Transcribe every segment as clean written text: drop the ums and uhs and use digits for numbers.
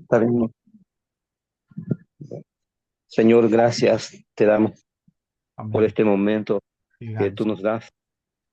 Está bien. Señor, gracias te damos por Amém. este momento que Obrigado, tú Senhor. nos das,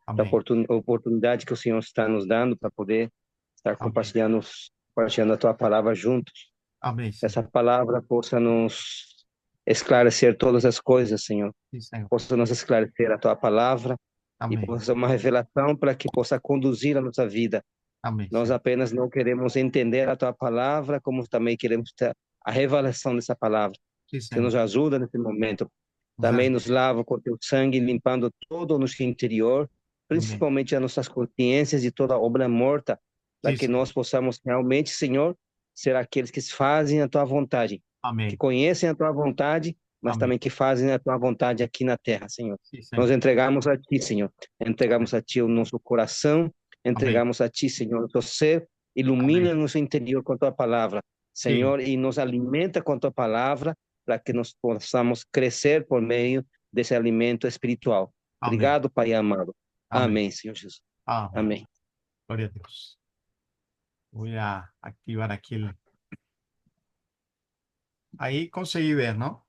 la Amém. oportunidad que o Senhor está nos dando para poder estar Amém. compartilhando a tua palavra juntos. Amém, Essa Senhor. palavra possa nos esclarecer todas as coisas, Senhor. Sim, Senhor. Possa nos esclarecer a tua palavra e Amém. possa ser uma revelação para que possa conduzir a nossa vida. Amém, Nós Senhor. apenas não queremos entender a tua palavra, como também queremos ter a revelação dessa palavra. Sim, Você Senhor. nos ajuda nesse momento. Nos Também ajude. nos lava com teu sangue, limpando todo o nosso interior, Amém. principalmente as nossas consciências e toda obra morta, para Sim, que Senhor. nós possamos realmente, Senhor, ser aqueles que fazem a tua vontade, que Amém. conhecem a tua vontade, mas Amém. também que fazem a tua vontade aqui na terra, Senhor. Sim, Nós Senhor. entregamos a ti, Senhor. Amém. Entregamos a ti o nosso coração, Amém. entregamos a ti, Senhor, o nosso ser. Amém. Ilumina nosso interior com a tua palavra, Sim. Senhor, e nos alimenta com a tua palavra para que nós possamos crescer por meio desse alimento espiritual. Amém. Obrigado, Pai amado. Amém. Amém, Senhor Jesus. Amém. Amém. Glória a Deus. Vou activar aquele. Aí consegui ver, não?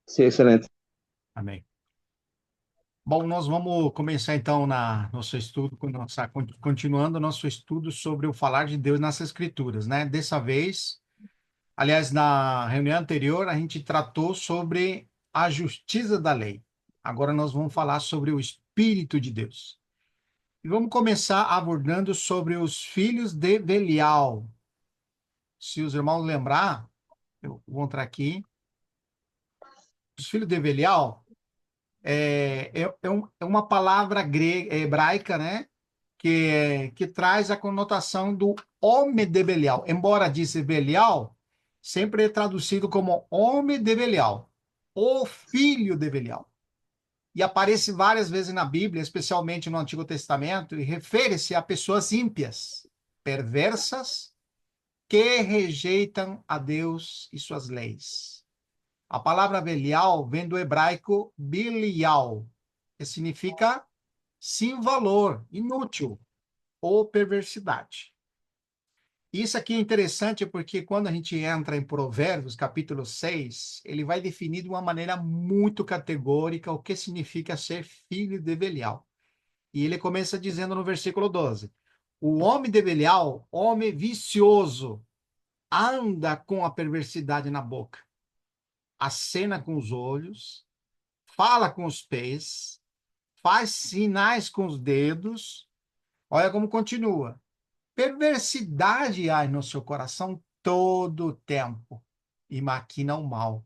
Sim, excelente. Amém. Bom, nós vamos começar então nosso estudo, continuando nosso estudo sobre o falar de Deus nas Escrituras, né? Dessa vez, aliás, na reunião anterior, a gente tratou sobre a justiça da lei. Agora nós vamos falar sobre o Espírito de Deus. E vamos começar abordando sobre os filhos de Belial. Se os irmãos lembrar, eu vou entrar aqui. Os filhos de Belial é uma palavra grega, hebraica, né? Que traz a conotação do homem de Belial. Embora disse Belial, sempre é traduzido como homem de Belial, o filho de Belial. E aparece várias vezes na Bíblia, especialmente no Antigo Testamento, e refere-se a pessoas ímpias, perversas, que rejeitam a Deus e suas leis. A palavra Belial vem do hebraico Bilial, que significa sem valor, inútil ou perversidade. Isso aqui é interessante porque quando a gente entra em Provérbios, capítulo 6, ele vai definir de uma maneira muito categórica o que significa ser filho de Belial. E ele começa dizendo no versículo 12: o homem de Belial, homem vicioso, anda com a perversidade na boca, acena com os olhos, fala com os pés, faz sinais com os dedos. Olha como continua. Perversidade há no seu coração todo o tempo e maquina o mal.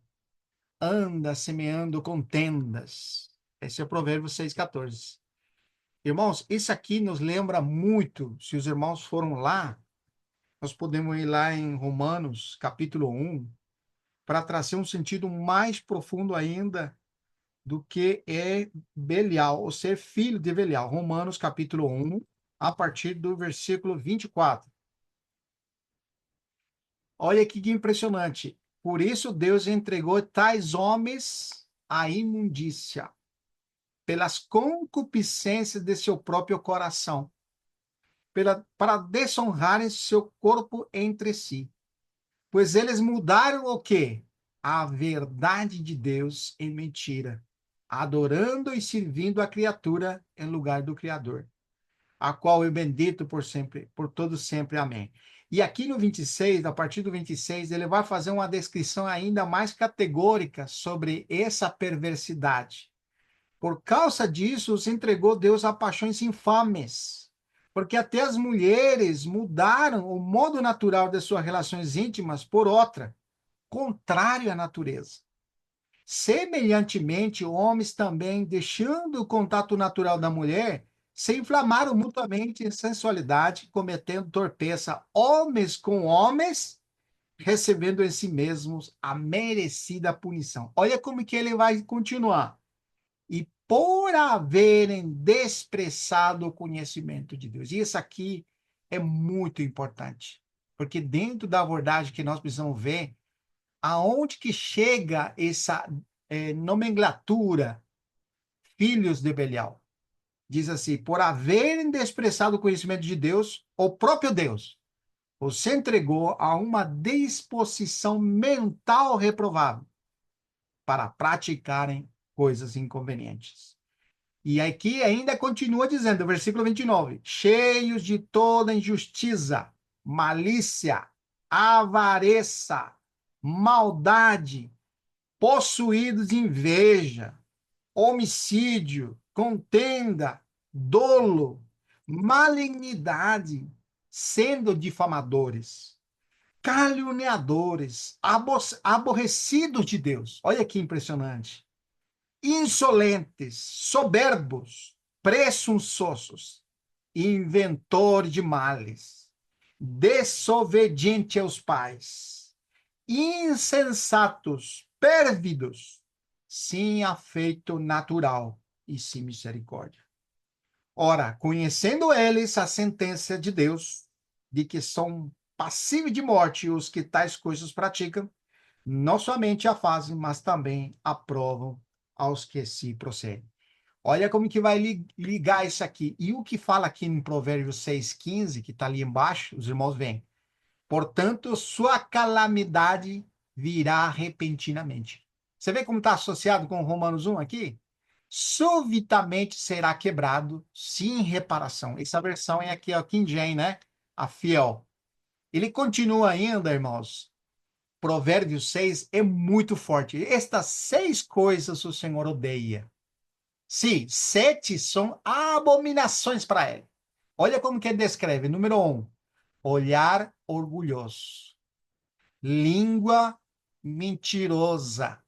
Anda semeando contendas. Esse é o Provérbio 6,14. Irmãos, isso aqui nos lembra muito, se os irmãos foram lá, nós podemos ir lá em Romanos, capítulo 1, para trazer um sentido mais profundo ainda do que é Belial, ou ser filho de Belial. Romanos, capítulo 1, a partir do versículo 24. Olha que impressionante. Por isso Deus entregou tais homens à imundícia, pelas concupiscências de seu próprio coração, para desonrarem seu corpo entre si. Pois eles mudaram o quê? A verdade de Deus em mentira, adorando e servindo a criatura em lugar do Criador, a qual é bendito por sempre, por todo sempre. Amém. E aqui no 26, a partir do 26, ele vai fazer uma descrição ainda mais categórica sobre essa perversidade. Por causa disso, os entregou Deus a paixões infames, porque até as mulheres mudaram o modo natural de suas relações íntimas por outra, contrário à natureza. Semelhantemente, homens também, deixando o contato natural da mulher, se inflamaram mutuamente em sensualidade, cometendo torpeza, homens com homens, recebendo em si mesmos a merecida punição. Olha como que ele vai continuar. E por haverem desprezado o conhecimento de Deus. E isso aqui é muito importante, porque dentro da abordagem que nós precisamos ver, aonde que chega essa nomenclatura, filhos de Belial? Diz assim, por haverem desprezado o conhecimento de Deus, o próprio Deus. os entregou a uma disposição mental reprovável para praticarem coisas inconvenientes. E aqui ainda continua dizendo, versículo 29, cheios de toda injustiça, malícia, avareza, maldade, possuídos de inveja, homicídio, contenda, dolo, malignidade, sendo difamadores, caluniadores, aborrecidos de Deus. Olha que impressionante. Insolentes, soberbos, presunçosos, inventores de males, desobedientes aos pais, insensatos, pérvidos, sem afeito natural e sem misericórdia. Ora, conhecendo eles a sentença de Deus, de que são passíveis de morte os que tais coisas praticam, não somente a fazem, mas também aprovam aos que se procedem. Olha como que vai ligar isso aqui. E o que fala aqui em Provérbios 6,15, que está ali embaixo, os irmãos veem. Portanto, sua calamidade virá repentinamente. Você vê como está associado com Romanos 1 aqui? Subitamente será quebrado, sem reparação. Essa versão é aqui, ó, King James, né? A fiel. Ele continua ainda, irmãos. Provérbios 6 é muito forte. Estas 6 coisas o Senhor odeia. Sim, 7 são abominações para ele. Olha como que ele descreve. Número 1, olhar orgulhoso, língua mentirosa,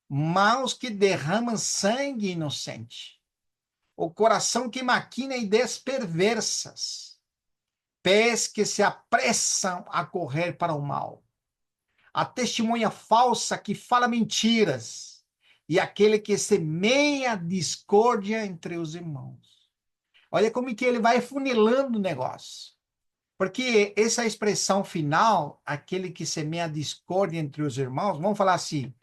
mãos que derramam sangue inocente, o coração que maquina ideias perversas, pés que se apressam a correr para o mal, a testemunha falsa que fala mentiras e aquele que semeia discórdia entre os irmãos. Olha como que ele vai funilando o negócio. Porque essa expressão final, aquele que semeia discórdia entre os irmãos, vamos falar assim,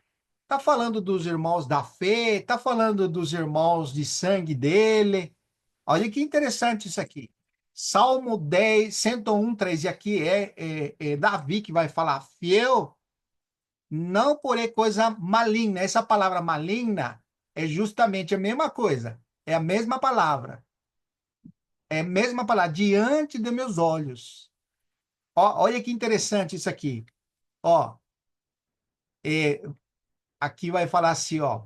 está falando dos irmãos da fé, está falando dos irmãos de sangue dele. Olha que interessante isso aqui. Salmo 10, 101, 3, e aqui é Davi que vai falar, fiel, não porém coisa maligna. Essa palavra maligna é justamente a mesma coisa, é a mesma palavra, é a mesma palavra, diante de meus olhos. Ó, olha que interessante isso aqui. Ó, é, aqui vai falar assim, ó,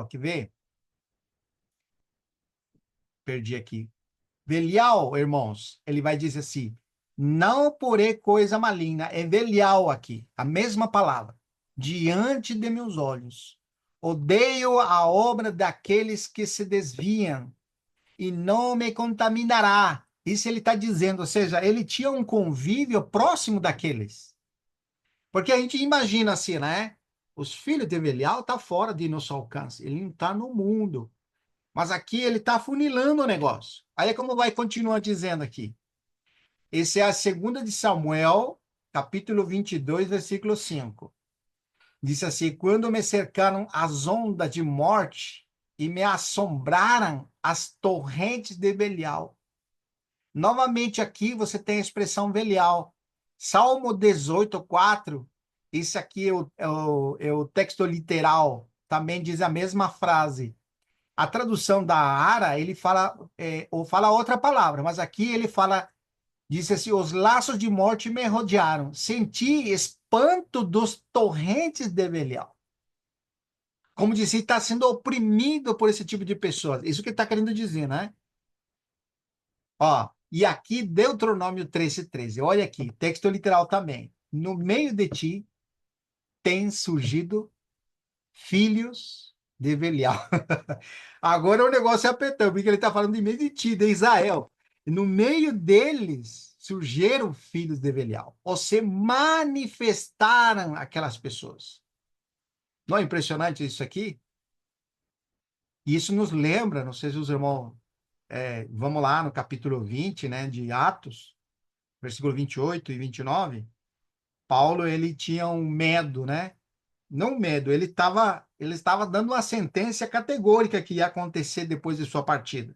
quer ver? Perdi aqui. Belial, irmãos, ele vai dizer assim, não porém coisa maligna, é Belial aqui, a mesma palavra, diante de meus olhos. Odeio a obra daqueles que se desviam e não me contaminará. Isso ele está dizendo, ou seja, ele tinha um convívio próximo daqueles. Porque a gente imagina assim, né? Os filhos de Belial estão fora de nosso alcance, ele não está no mundo. Mas aqui ele está funilando o negócio. Aí é como vai continuar dizendo aqui. Esse é a segunda de Samuel, capítulo 22, versículo 5. Diz assim, quando me cercaram as ondas de morte e me assombraram as torrentes de Belial. Novamente aqui você tem a expressão Belial. Salmo 18, 4. Isso aqui é o texto literal. Também diz a mesma frase. A tradução da Ara, ele fala, ou fala outra palavra, mas aqui ele fala, disse assim, os laços de morte me rodearam, senti espanto dos torrentes de Belial. Como disse, está sendo oprimido por esse tipo de pessoas. Isso que ele está querendo dizer, né? Ó, e aqui, Deuteronômio 13:13. Olha aqui, texto literal também. No meio de ti tem surgido filhos de Belial. Agora o negócio é apertando, porque ele está falando de meio de ti, de Israel. No meio deles surgiram filhos de Belial. Ou se manifestaram aquelas pessoas. Não é impressionante isso aqui? Isso nos lembra, não sei se os irmãos, vamos lá no capítulo 20, né, de Atos, versículo 28 e 29. Paulo, ele tinha um medo, né? Não medo, ele estava dando uma sentença categórica que ia acontecer depois de sua partida.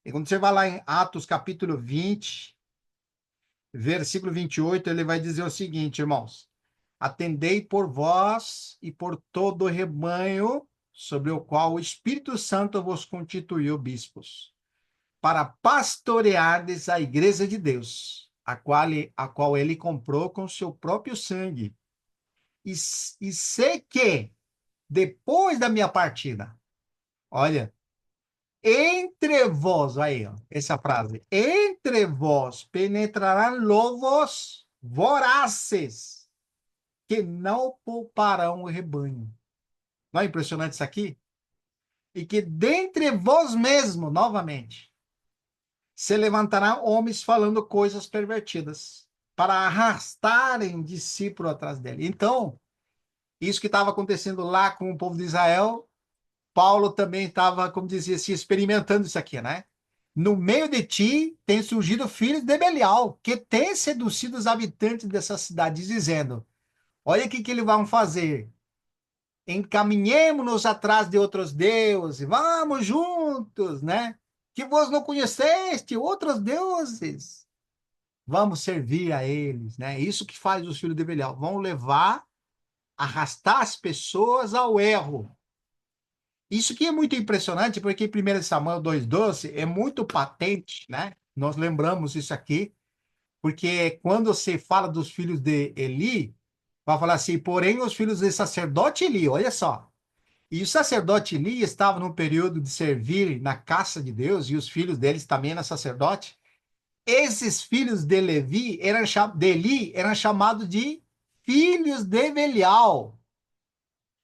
E quando você vai lá em Atos capítulo 20, versículo 28, ele vai dizer o seguinte, irmãos: atendei por vós e por todo o rebanho sobre o qual o Espírito Santo vos constituiu bispos, para pastoreardes a igreja de Deus, a qual ele comprou com seu próprio sangue. E sei que, depois da minha partida, olha, entre vós, aí, ó, essa frase, entre vós penetrarão lobos vorazes, que não pouparão o rebanho. Não é impressionante isso aqui? E que dentre vós mesmo, novamente, se levantarão homens falando coisas pervertidas, para arrastarem discípulos atrás dele. Então, isso que estava acontecendo lá com o povo de Israel, Paulo também estava, como dizia assim, experimentando isso aqui, né? No meio de ti tem surgido filhos de Belial, que têm seduzido os habitantes dessa cidade, dizendo: olha o que eles vão fazer. Encaminhemos-nos atrás de outros deuses, vamos juntos, né? Que vós não conheceste outros deuses. Vamos servir a eles, né? Isso que faz os filhos de Belial. Vão levar, arrastar as pessoas ao erro. Isso que é muito impressionante, porque em 1 Samuel 2,12 é muito patente, né? Nós lembramos isso aqui, porque quando você fala dos filhos de Eli, vai falar assim, porém os filhos de sacerdote Eli, olha só. E o sacerdote Eli estava num período de servir na casa de Deus, e os filhos deles também eram sacerdote. Esses filhos de Levi de Eli eram chamados de filhos de Belial.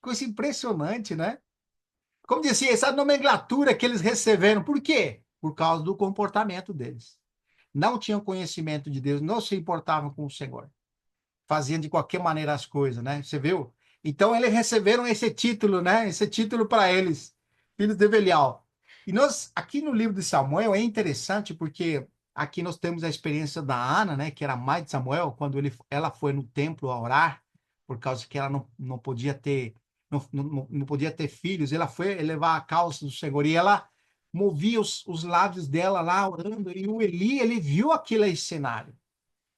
Coisa impressionante, né? Como dizia, essa nomenclatura que eles receberam. Por quê? Por causa do comportamento deles. Não tinham conhecimento de Deus, não se importavam com o Senhor. Faziam de qualquer maneira as coisas, né? Você viu? Então eles receberam esse título, né? Esse título para eles, filhos de Belial. E nós, aqui no livro de Samuel, é interessante porque aqui nós temos a experiência da Ana, né? Que era a mãe de Samuel, quando ela foi no templo a orar, por causa que ela não podia ter, não podia ter filhos. Ela foi levar a causa do Senhor e ela movia os lábios dela lá orando. E o Eli, ele viu aquele cenário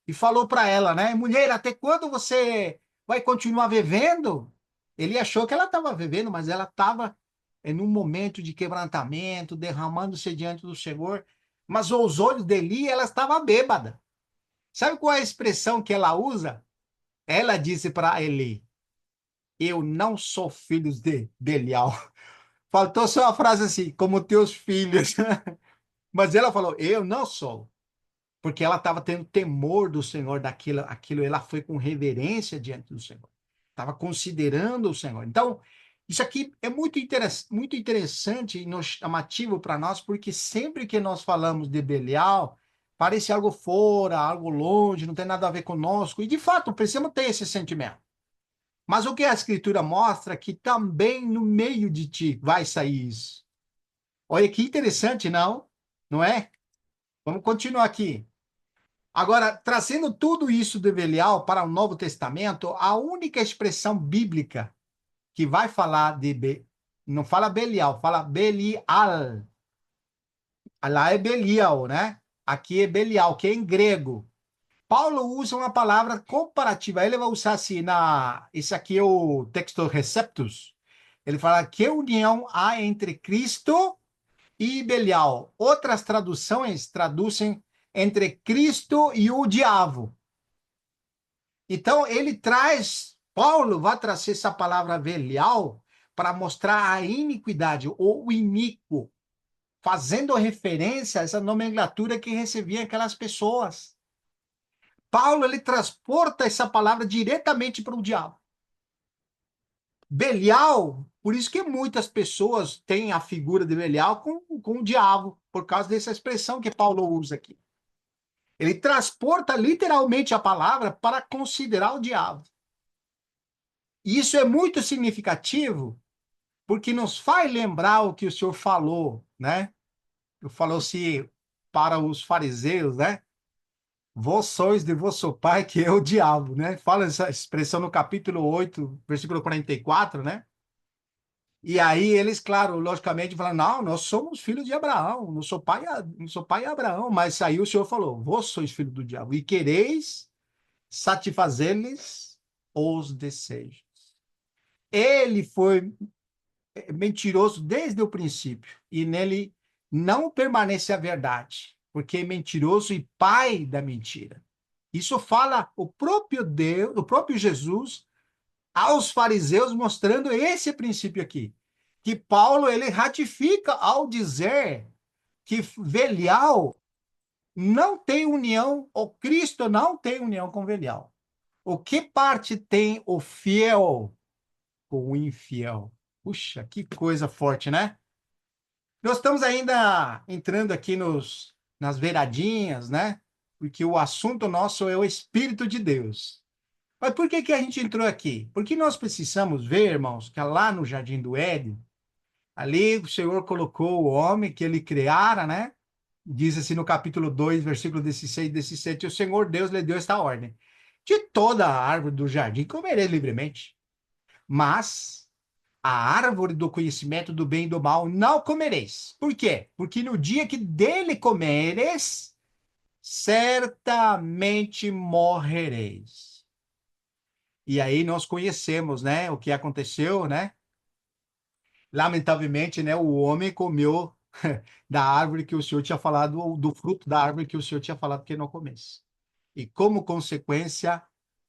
e falou para ela, né? Mulher, até quando você vai continuar vivendo? Ele achou que ela estava vivendo, mas ela estava em um momento de quebrantamento, derramando-se diante do Senhor. Mas aos olhos dele, ela estava bêbada. Sabe qual é a expressão que ela usa? Ela disse para Eli: eu não sou filho de Belial. Faltou só a frase assim, como teus filhos. Mas ela falou: eu não sou. Porque ela estava tendo temor do Senhor aquilo, ela foi com reverência diante do Senhor. Estava considerando o Senhor. Então, isso aqui é muito interessante e chamativo para nós, porque sempre que nós falamos de Belial, parece algo fora, algo longe, não tem nada a ver conosco. E, de fato, precisamos ter esse sentimento. Mas o que a Escritura mostra é que também no meio de ti vai sair isso. Olha que interessante, não? Não é? Vamos continuar aqui. Agora, trazendo tudo isso de Belial para o Novo Testamento, a única expressão bíblica que vai falar não fala Belial, fala Belial. Lá é Belial, né? Aqui é Belial, que é em grego. Paulo usa uma palavra comparativa. Ele vai usar assim, esse aqui é o texto Receptus. Ele fala que união há entre Cristo e Belial. Outras traduções traduzem entre Cristo e o diabo. Então, Paulo vai trazer essa palavra Belial para mostrar a iniquidade, ou o iníquo, fazendo referência a essa nomenclatura que recebiam aquelas pessoas. Paulo, ele transporta essa palavra diretamente para o diabo. Belial, por isso que muitas pessoas têm a figura de Belial com o diabo, por causa dessa expressão que Paulo usa aqui. Ele transporta literalmente a palavra para considerar o diabo. E isso é muito significativo, porque nos faz lembrar o que o Senhor falou, né? Falou-se para os fariseus, né? Vós sois de vosso pai, que é o diabo, né? Fala essa expressão no capítulo 8, versículo 44, né? E aí eles, claro, logicamente, falaram, não, nós somos filhos de Abraão, não sou pai de Abraão, mas aí o Senhor falou, vós sois filho do diabo, e quereis satisfazer-lhes os desejos. Ele foi mentiroso desde o princípio, e nele não permanece a verdade, porque é mentiroso e pai da mentira. Isso fala o próprio Deus, o próprio Jesus aos fariseus, mostrando esse princípio aqui, que Paulo ele ratifica ao dizer que Belial não tem união, ou Cristo não tem união com Belial. O que parte tem o fiel com o infiel? Puxa, que coisa forte, né? Nós estamos ainda entrando aqui nas beiradinhas, né? Porque o assunto nosso é o Espírito de Deus. Mas por que que a gente entrou aqui? Porque nós precisamos ver, irmãos, que lá no Jardim do Éden, ali o Senhor colocou o homem que ele criara, né? Diz assim no capítulo 2, versículo 16 e 17, o Senhor Deus lhe deu esta ordem: de toda a árvore do jardim comereis livremente, mas a árvore do conhecimento do bem e do mal não comereis. Por quê? Porque no dia que dele comereis, certamente morrereis. E aí nós conhecemos, né, o que aconteceu, né? Lamentavelmente, né, o homem comeu da árvore que o Senhor tinha falado, ou do fruto da árvore que o Senhor tinha falado que não comesse. E como consequência,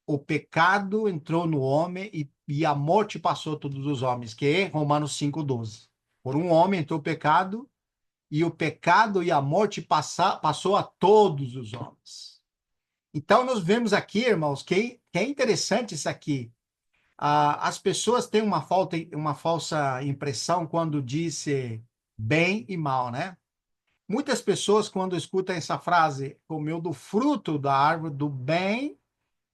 o pecado entrou no homem e a morte passou a todos os homens, que é Romanos 5:12. Por um homem entrou o pecado, e o pecado e a morte passou a todos os homens. Então, nós vemos aqui, irmãos, que é interessante isso aqui. As pessoas têm uma falsa impressão quando disse bem e mal, né? Muitas pessoas, quando escutam essa frase, comeu do fruto da árvore do bem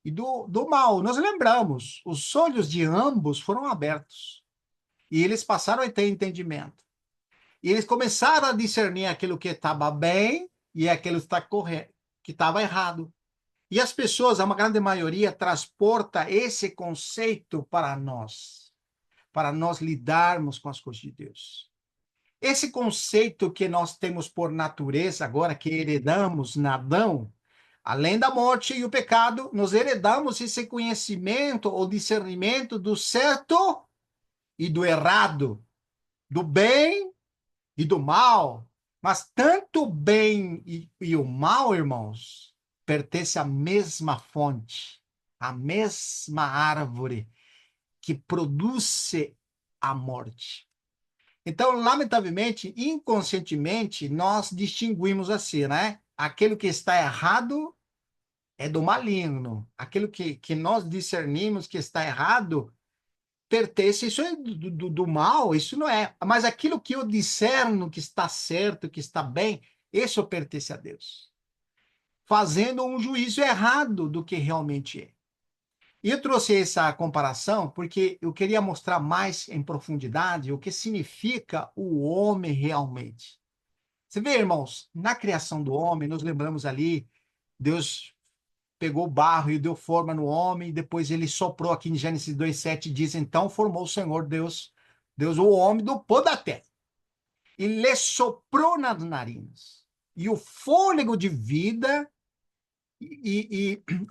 e do mal. Nós lembramos, os olhos de ambos foram abertos e eles passaram a ter entendimento. E eles começaram a discernir aquilo que estava bem e aquilo que estava errado. E as pessoas, a uma grande maioria, transporta esse conceito para nós lidarmos com as coisas de Deus. Esse conceito que nós temos por natureza, agora que heredamos na Adão, além da morte e o pecado, nós heredamos esse conhecimento ou discernimento do certo e do errado, do bem e do mal. Mas tanto o bem e o mal, irmãos, pertence à mesma fonte, à mesma árvore que produz a morte. Então, lamentavelmente, inconscientemente, nós distinguimos assim, né? Aquilo que está errado é do maligno. Aquilo que nós discernimos que está errado pertence, isso é do mal, isso não é. Mas aquilo que eu discerno que está certo, que está bem, isso pertence a Deus. Fazendo um juízo errado do que realmente é. E eu trouxe essa comparação porque eu queria mostrar mais em profundidade o que significa o homem realmente. Você vê, irmãos, na criação do homem, nós lembramos ali, Deus pegou o barro e deu forma no homem, e depois ele soprou aqui em Gênesis 2:7, diz, então formou o Senhor Deus o homem do pó da terra, e lhe soprou nas narinas, e o fôlego de vida,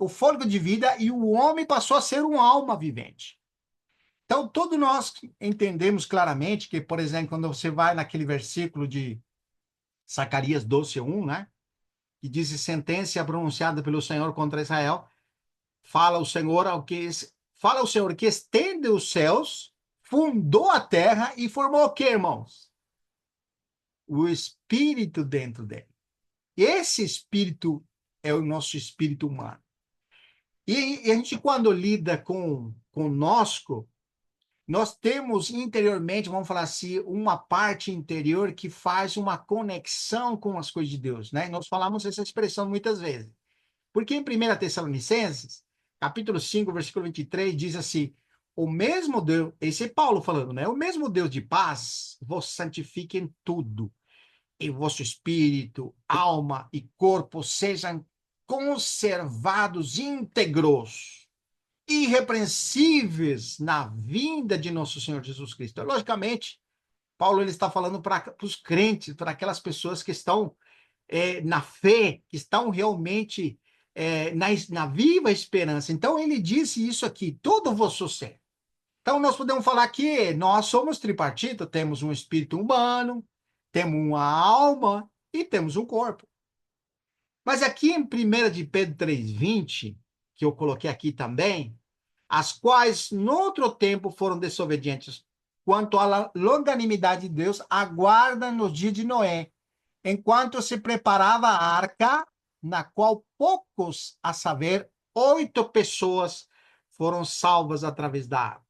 o fôlego de vida, e o homem passou a ser uma alma vivente. Então, todos nós entendemos claramente que, por exemplo, quando você vai naquele versículo de Zacarias 12:1, né? Que diz sentença pronunciada pelo Senhor contra Israel, fala o Senhor que estende os céus, fundou a terra e formou o que, irmãos? O espírito dentro dele. Esse espírito é o nosso espírito humano. E a gente, quando lida com conosco, nós temos interiormente, vamos falar assim, uma parte interior que faz uma conexão com as coisas de Deus, né? Nós falamos essa expressão muitas vezes. Porque em 1 Tessalonicenses, capítulo 5, versículo 23, diz assim: o mesmo Deus, esse é Paulo falando, né? O mesmo Deus de paz vos santifique em tudo, e vosso espírito, alma e corpo sejam conservados íntegros, irrepreensíveis na vinda de nosso Senhor Jesus Cristo. Logicamente, Paulo ele está falando para os crentes, para aquelas pessoas que estão na fé, que estão realmente na viva esperança. Então, ele disse isso aqui, todo vosso ser. Então, nós podemos falar que nós somos tripartito, temos um espírito humano, temos uma alma e temos um corpo. Mas aqui em 1 de Pedro 3,20, que eu coloquei aqui também, as quais, no outro tempo, foram desobedientes, quanto à longanimidade de Deus, aguardam nos dias de Noé, enquanto se preparava a arca, na qual poucos, a saber, 8 pessoas, foram salvas através da água.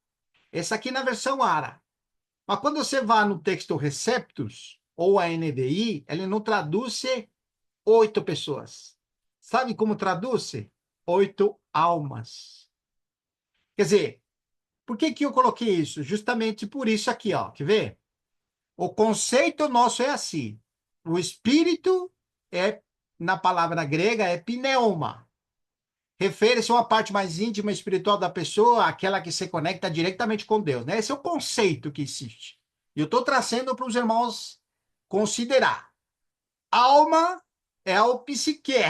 Essa aqui na versão ARA. Mas quando você vai no texto Receptus, ou a NVI, ele não traduz 8 pessoas. Sabe como traduz? 8 almas. Quer dizer, por que eu coloquei isso? Justamente por isso aqui, ó. Quer ver? O conceito nosso é assim. O espírito na palavra grega, é pneuma. Refere-se a uma parte mais íntima espiritual da pessoa, aquela que se conecta diretamente com Deus, né? Esse é o conceito que existe. E eu estou trazendo para os irmãos considerar. Alma é o psique.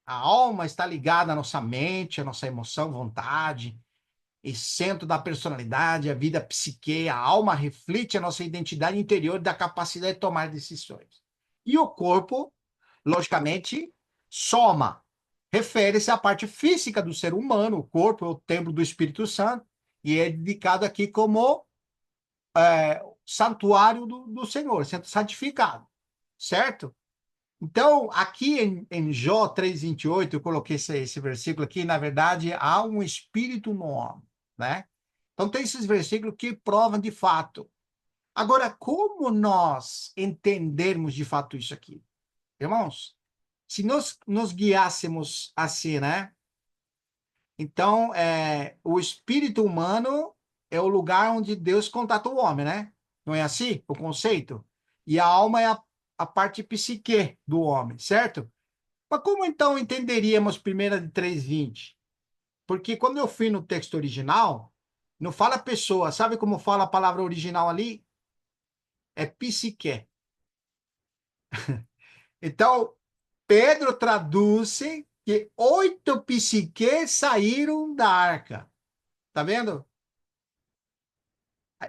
A alma está ligada à nossa mente, à nossa emoção, vontade, e centro da personalidade, a vida psique, a alma reflete a nossa identidade interior da capacidade de tomar decisões. E o corpo, logicamente, soma. Refere-se à parte física do ser humano, o corpo é o templo do Espírito Santo, e é dedicado aqui como santuário do Senhor, sendo santificado, certo? Então, aqui em Jó 3,28, eu coloquei esse versículo aqui, na verdade, há um espírito no homem, né? Então, tem esses versículos que provam de fato. Agora, como nós entendermos de fato isso aqui? Irmãos, se nós nos guiássemos assim, né? Então, o espírito humano é o lugar onde Deus contata o homem, né? Não é assim o conceito? E a alma é a parte psique do homem, certo? Mas como então entenderíamos 1 de 3,20? Porque quando eu fui no texto original, não fala pessoa. Sabe como fala a palavra original ali? É psique. Então, Pedro traduz que 8 psiques saíram da arca. Tá vendo?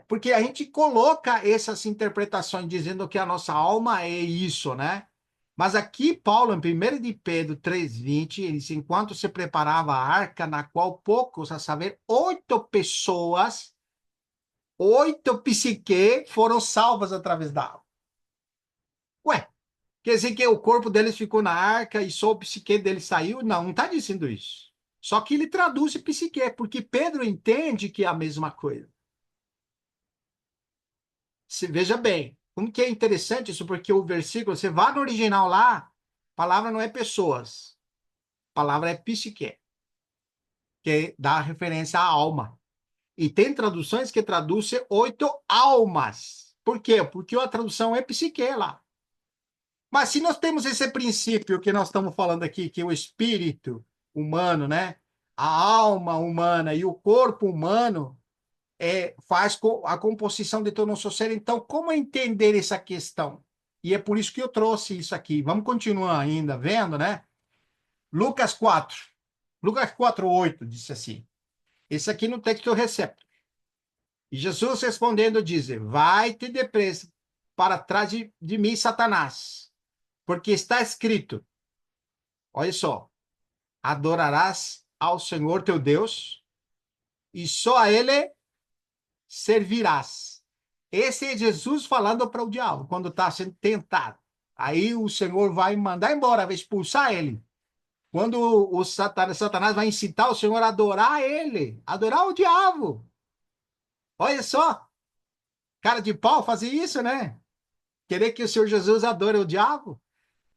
Porque a gente coloca essas interpretações dizendo que a nossa alma é isso, né? Mas aqui, Paulo, em 1 de Pedro 3,20, ele diz, enquanto se preparava a arca, na qual poucos, a saber, 8 pessoas, 8 psique, foram salvas através da água. Ué, quer dizer que o corpo deles ficou na arca e só o psique deles saiu? Não, não está dizendo isso. Só que ele traduz psique, porque Pedro entende que é a mesma coisa. Veja bem, como que é interessante isso, porque o versículo, você vai no original lá, a palavra não é pessoas, a palavra é psique, que dá referência à alma. E tem traduções que traduzem 8 almas. Por quê? Porque a tradução é psique lá. Mas se nós temos esse princípio que nós estamos falando aqui, que o espírito humano, né? A alma humana e o corpo humano faz a composição de todo o nosso ser. Então, como entender essa questão? E é por isso que eu trouxe isso aqui. Vamos continuar ainda vendo, né? Lucas 4. Lucas 4:8 disse assim. Esse aqui no texto eu recebo. E Jesus respondendo diz, vai-te depressa para trás de mim, Satanás, porque está escrito, olha só, adorarás ao Senhor teu Deus e só a ele servirás. Esse é Jesus falando para o diabo, quando está sendo tentado. Aí o Senhor vai mandar embora, vai expulsar ele. Quando o Satanás vai incitar o Senhor a adorar ele, adorar o diabo. Olha só, cara de pau fazer isso, né? Querer que o Senhor Jesus adore o diabo.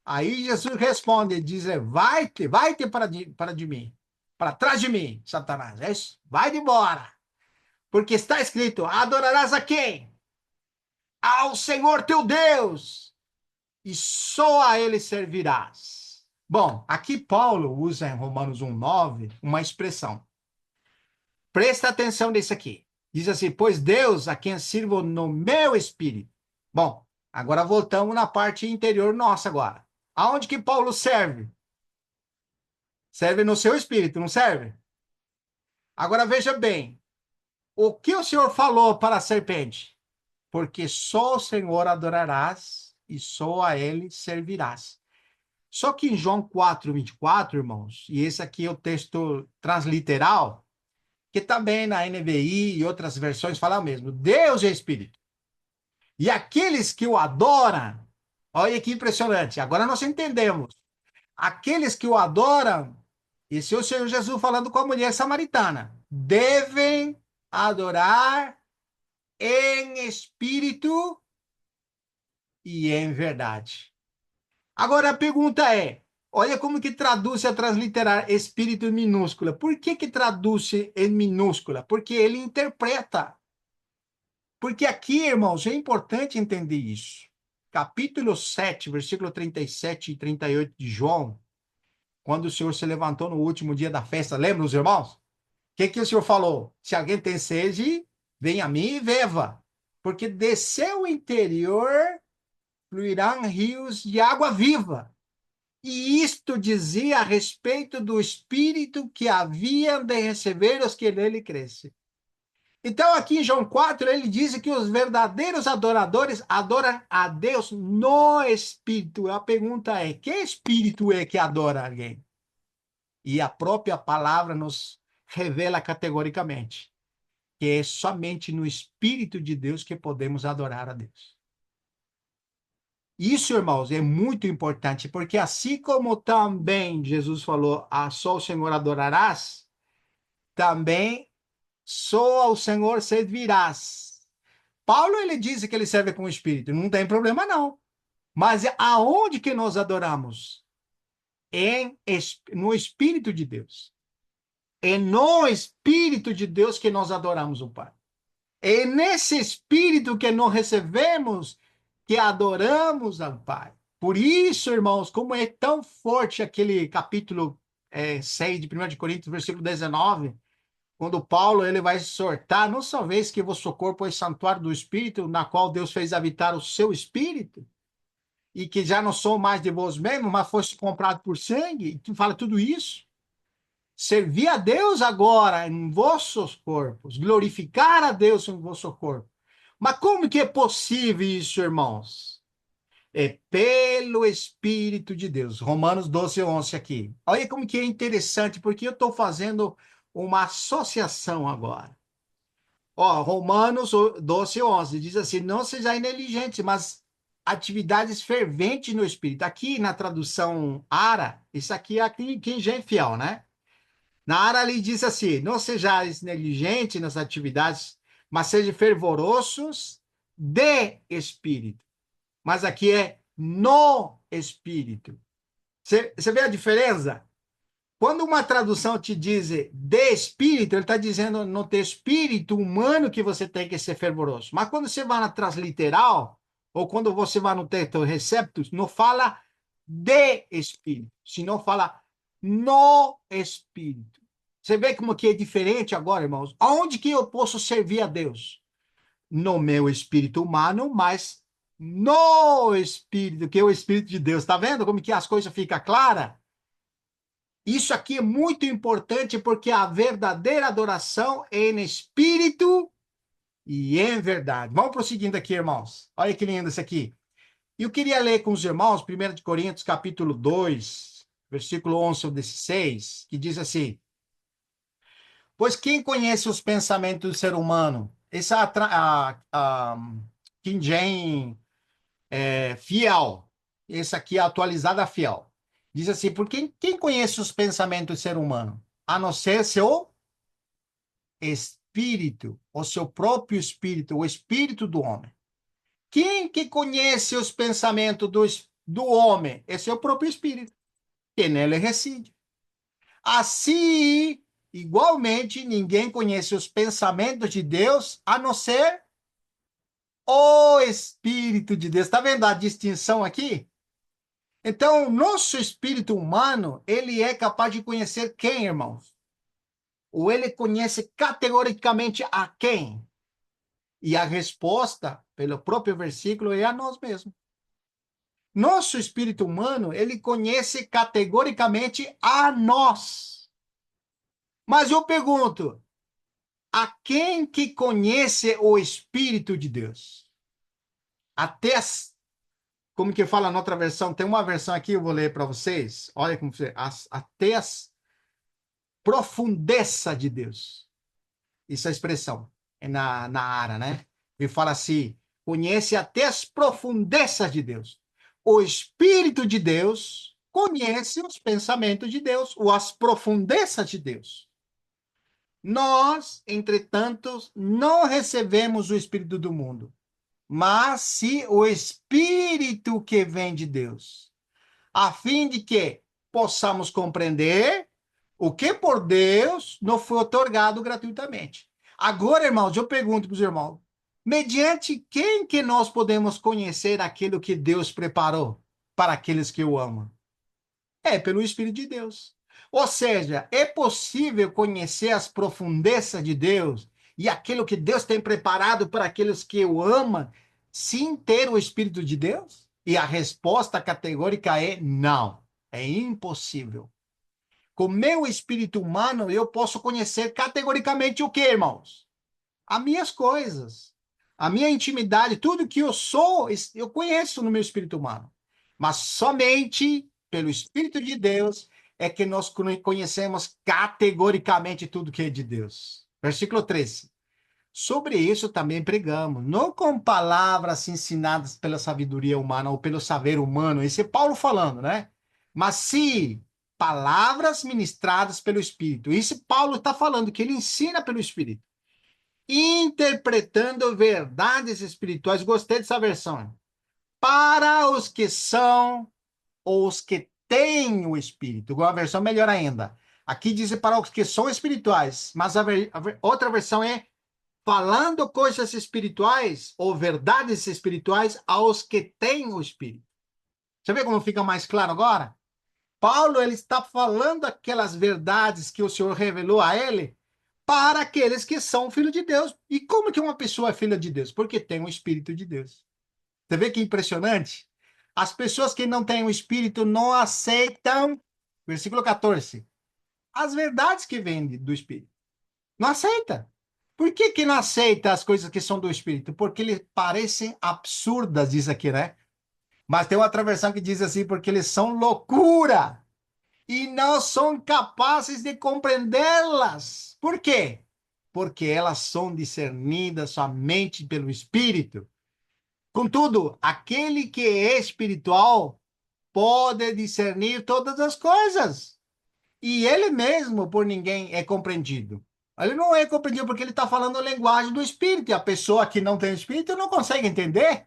Aí Jesus responde, diz, vai-te para de mim, para trás de mim, Satanás. É isso, vai embora. Porque está escrito, adorarás a quem? Ao Senhor teu Deus, e só a ele servirás. Bom, aqui Paulo usa em Romanos 1:9 uma expressão. Presta atenção nisso aqui. Diz assim, pois Deus a quem sirvo no meu espírito. Bom, agora voltamos na parte interior nossa agora. Aonde que Paulo serve? Serve no seu espírito, não serve? Agora veja bem, o que o Senhor falou para a serpente? Porque só o Senhor adorarás e só a ele servirás. Só que em João 4:24, irmãos, e esse aqui é o texto transliteral, que também na NVI e outras versões fala mesmo, Deus é espírito. E aqueles que o adoram, olha que impressionante, agora nós entendemos. Aqueles que o adoram, esse é o Senhor Jesus falando com a mulher samaritana, devem adorar em espírito e em verdade. Agora a pergunta é, olha como que traduz a transliterar espírito em minúscula. Por que que traduz em minúscula? Porque ele interpreta. Porque aqui, irmãos, é importante entender isso. Capítulo 7, versículo 37 e 38 de João, quando o Senhor se levantou no último dia da festa, lembra os irmãos? O que que o Senhor falou? Se alguém tem sede, venha a mim e beba. Porque de seu interior fluirão rios de água viva. E isto dizia a respeito do Espírito que haviam de receber os que nele crescem. Então, aqui em João 4, ele diz que os verdadeiros adoradores adoram a Deus no Espírito. A pergunta é, que Espírito é que adora alguém? E a própria palavra nos revela categoricamente que é somente no Espírito de Deus que podemos adorar a Deus. Isso, irmãos, é muito importante, porque assim como também Jesus falou, só o Senhor adorarás, também só ao Senhor servirás. Paulo, ele diz que ele serve com o Espírito, não tem problema não. Mas aonde que nós adoramos? No Espírito de Deus. É no Espírito de Deus que nós adoramos o Pai. É nesse Espírito que nós recebemos, que adoramos ao Pai. Por isso, irmãos, como é tão forte aquele capítulo 6 de 1 de Coríntios, versículo 19, quando Paulo ele vai exortar, não só vez que vosso corpo é santuário do Espírito, na qual Deus fez habitar o seu Espírito, e que já não sou mais de vós mesmos, mas foste comprado por sangue, e fala tudo isso. Servir a Deus agora em vossos corpos, glorificar a Deus em vosso corpo. Mas como que é possível isso, irmãos? É pelo Espírito de Deus. Romanos 12:11 aqui. Olha como que é interessante, porque eu estou fazendo uma associação agora. Ó, Romanos 12:11 diz assim, não sejais negligentes, mas atividades ferventes no Espírito. Aqui na tradução ARA, isso aqui é quem já é fiel, né? Na área ali diz assim: não sejais negligentes nas atividades, mas sejam fervorosos de espírito. Mas aqui é no espírito. Você vê a diferença? Quando uma tradução te diz de espírito, ele está dizendo no teu espírito humano que você tem que ser fervoroso. Mas quando você vai na transliteral, ou quando você vai no texto receptus, não fala de espírito, senão fala no espírito. Você vê como que é diferente agora, irmãos? Aonde que eu posso servir a Deus? No meu espírito humano, mas no espírito, que é o espírito de Deus. Está vendo como que as coisas ficam claras? Isso aqui é muito importante porque a verdadeira adoração é em espírito e em verdade. Vamos prosseguindo aqui, irmãos. Olha que lindo isso aqui. Eu queria ler com os irmãos 1 de Coríntios, capítulo 2, versículo 11 ao 16, que diz assim: pois quem conhece os pensamentos do ser humano? Essa a King James fiel. Essa aqui é a atualizada fiel. Diz assim, porque quem conhece os pensamentos do ser humano? A não ser seu espírito, o seu próprio espírito, o espírito do homem. Quem que conhece os pensamentos do homem? É seu próprio espírito, que nele reside. Assim, igualmente, ninguém conhece os pensamentos de Deus, a não ser o Espírito de Deus. Está vendo a distinção aqui? Então, nosso espírito humano, ele é capaz de conhecer quem, irmãos? Ou ele conhece categoricamente a quem? E a resposta, pelo próprio versículo, é a nós mesmos. Nosso espírito humano, ele conhece categoricamente a nós. Mas eu pergunto, a quem que conhece o Espírito de Deus? Até as, como que fala na outra versão? Tem uma versão aqui, eu vou ler para vocês. Olha como até as profundeza de Deus. Isso é a expressão, é na Ara, né? Ele fala assim, conhece até as profundezas de Deus. O Espírito de Deus conhece os pensamentos de Deus, ou as profundezas de Deus. Nós, entretanto, não recebemos o Espírito do mundo, mas sim o Espírito que vem de Deus, a fim de que possamos compreender o que por Deus não foi otorgado gratuitamente. Agora, irmãos, eu pergunto para os irmãos, mediante quem que nós podemos conhecer aquilo que Deus preparou para aqueles que o amam? É pelo Espírito de Deus. Ou seja, é possível conhecer as profundezas de Deus e aquilo que Deus tem preparado para aqueles que o amam, sem ter o Espírito de Deus? E a resposta categórica é não. É impossível. Com meu espírito humano, eu posso conhecer categoricamente o que, irmãos? As minhas coisas, a minha intimidade, tudo que eu sou, eu conheço no meu espírito humano. Mas somente pelo Espírito de Deus é que nós conhecemos categoricamente tudo que é de Deus. Versículo 13. Sobre isso também pregamos, não com palavras ensinadas pela sabedoria humana ou pelo saber humano, esse é Paulo falando, né? Mas sim, palavras ministradas pelo Espírito. Isso Paulo está falando, que ele ensina pelo Espírito interpretando verdades espirituais. Gostei dessa versão. Para os que são ou os que têm o Espírito. Uma versão melhor ainda. Aqui diz para os que são espirituais, mas outra versão é falando coisas espirituais ou verdades espirituais aos que têm o Espírito. Você vê como fica mais claro agora? Paulo ele está falando aquelas verdades que o Senhor revelou a ele para aqueles que são filhos de Deus. E como que uma pessoa é filha de Deus? Porque tem o Espírito de Deus. Você vê que impressionante? As pessoas que não têm o Espírito não aceitam, versículo 14, as verdades que vêm do Espírito. Não aceita. Por que que não aceita as coisas que são do Espírito? Porque lhe parecem absurdas, diz aqui, né? Mas tem outra versão que diz assim, porque eles são loucura e não são capazes de compreendê-las. Por quê? Porque elas são discernidas somente pelo Espírito. Contudo, aquele que é espiritual pode discernir todas as coisas. E ele mesmo, por ninguém, é compreendido. Ele não é compreendido porque ele está falando a linguagem do Espírito. E a pessoa que não tem Espírito não consegue entender.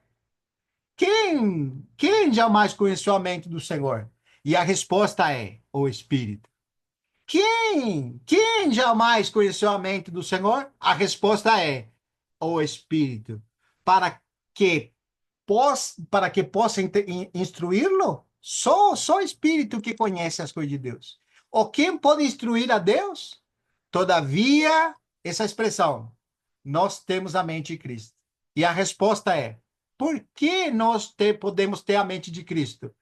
Quem jamais conheceu a mente do Senhor? E a resposta é o Espírito. Quem jamais conheceu a mente do Senhor? A resposta é o Espírito. Para que possa instruí-lo? Só o Espírito que conhece as coisas de Deus. Ou quem pode instruir a Deus? Todavia, essa expressão, nós temos a mente de Cristo. E a resposta é, por que podemos ter a mente de Cristo?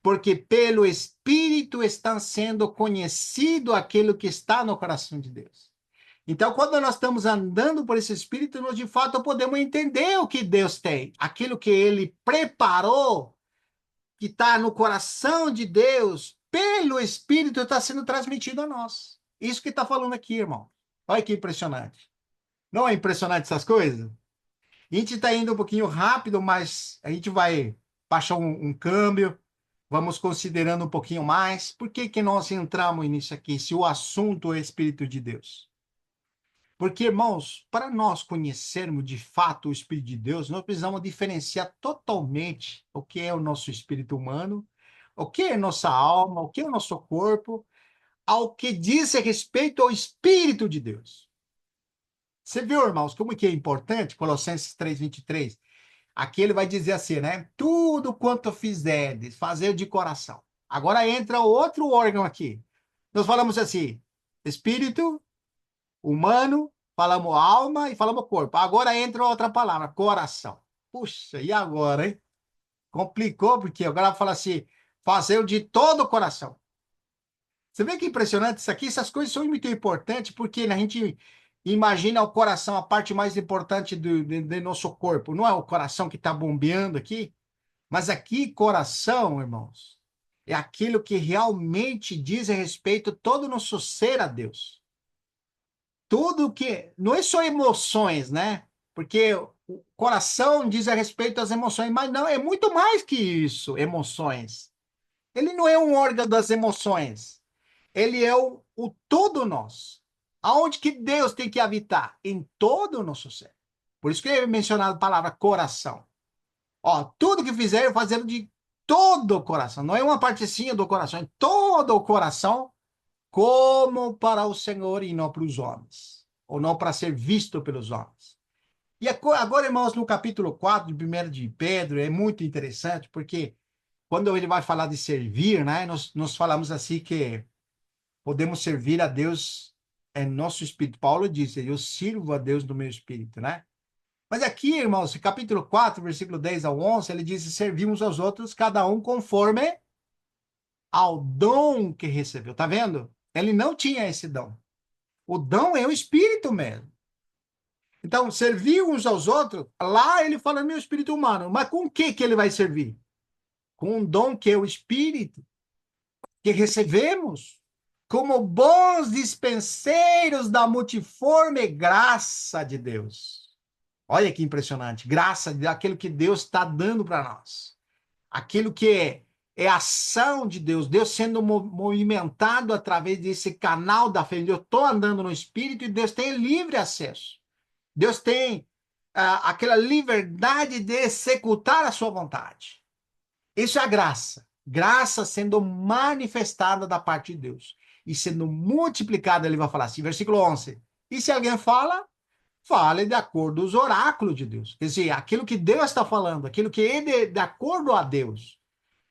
Porque pelo Espírito está sendo conhecido aquilo que está no coração de Deus. Então, quando nós estamos andando por esse Espírito, nós de fato podemos entender o que Deus tem, aquilo que Ele preparou, que está no coração de Deus, pelo Espírito está sendo transmitido a nós. Isso que está falando aqui, irmão. Olha que impressionante. Não é impressionante essas coisas? A gente está indo um pouquinho rápido, mas a gente vai baixar um câmbio, vamos considerando um pouquinho mais. Por que que nós entramos nisso aqui, se o assunto é Espírito de Deus? Porque, irmãos, para nós conhecermos de fato o Espírito de Deus, nós precisamos diferenciar totalmente o que é o nosso espírito humano, o que é nossa alma, o que é o nosso corpo, ao que diz respeito ao Espírito de Deus. Você viu, irmãos, como que é importante? Colossenses 3:23. Aqui ele vai dizer assim, né? Tudo quanto fizerdes, fazer de coração. Agora entra outro órgão aqui. Nós falamos assim, Espírito, Humano, falamos alma e falamos corpo. Agora entra outra palavra, coração. Puxa, e agora, hein? Complicou, porque agora fala assim, fazer o de todo o coração. Você vê que impressionante isso aqui? Essas coisas são muito importantes, porque a gente imagina o coração, a parte mais importante do nosso corpo. Não é o coração que está bombeando aqui, mas aqui, coração, irmãos, é aquilo que realmente diz a respeito todo o nosso ser a Deus. Tudo que. Não é só emoções, né? Porque o coração diz a respeito às emoções, mas não, é muito mais que isso, emoções. Ele não é um órgão das emoções. Ele é o todo nós. Aonde que Deus tem que habitar? Em todo o nosso ser. Por isso que é mencionado a palavra coração. Ó, tudo que fizer, eu fazendo de todo o coração. Não é uma partezinha do coração, é todo o coração, como para o Senhor e não para os homens. Ou não para ser visto pelos homens. E agora, irmãos, no capítulo 4 de 1 de Pedro, é muito interessante, porque quando ele vai falar de servir, né, nós falamos assim que podemos servir a Deus em nosso espírito. Paulo disse, eu sirvo a Deus no meu espírito, né? Mas aqui, irmãos, capítulo 4, versículo 10 ao 11, ele diz, servimos aos outros, cada um conforme ao dom que recebeu. Tá vendo? Ele não tinha esse dom. O dom é o espírito mesmo. Então, servir uns aos outros, lá ele fala meu espírito humano. Mas com o que ele vai servir? Com um dom que é o espírito, que recebemos como bons dispenseiros da multiforme graça de Deus. Olha que impressionante. Graça daquilo que Deus está dando para nós. Aquilo que é ação de Deus. Deus sendo movimentado através desse canal da fé. Eu estou andando no Espírito e Deus tem livre acesso. Deus tem aquela liberdade de executar a sua vontade. Isso é a graça. Graça sendo manifestada da parte de Deus. E sendo multiplicada, ele vai falar assim, versículo 11. E se alguém fala, fale de acordo com os oráculos de Deus. Quer dizer, aquilo que Deus está falando, aquilo que é de acordo a Deus.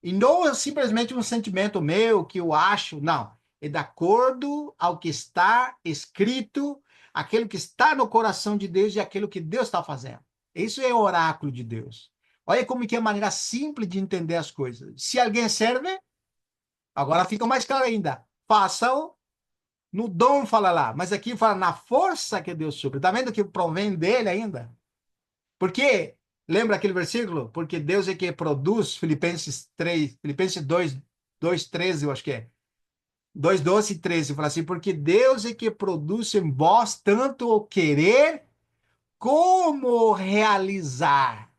E não é simplesmente um sentimento meu que eu acho, não. É de acordo ao que está escrito, aquilo que está no coração de Deus e aquilo que Deus está fazendo. Isso é o oráculo de Deus. Olha como que é a maneira simples de entender as coisas. Se alguém serve, agora fica mais claro ainda. Faça-o no dom, fala lá. Mas aqui fala na força que Deus supre. Está vendo que provém dele ainda? Porque, lembra aquele versículo? Porque Deus é que produz, Filipenses 3, Filipenses 2, 2, 13, eu acho que é. 2, 12 e 13, fala assim, porque Deus é que produz em vós tanto o querer como o realizar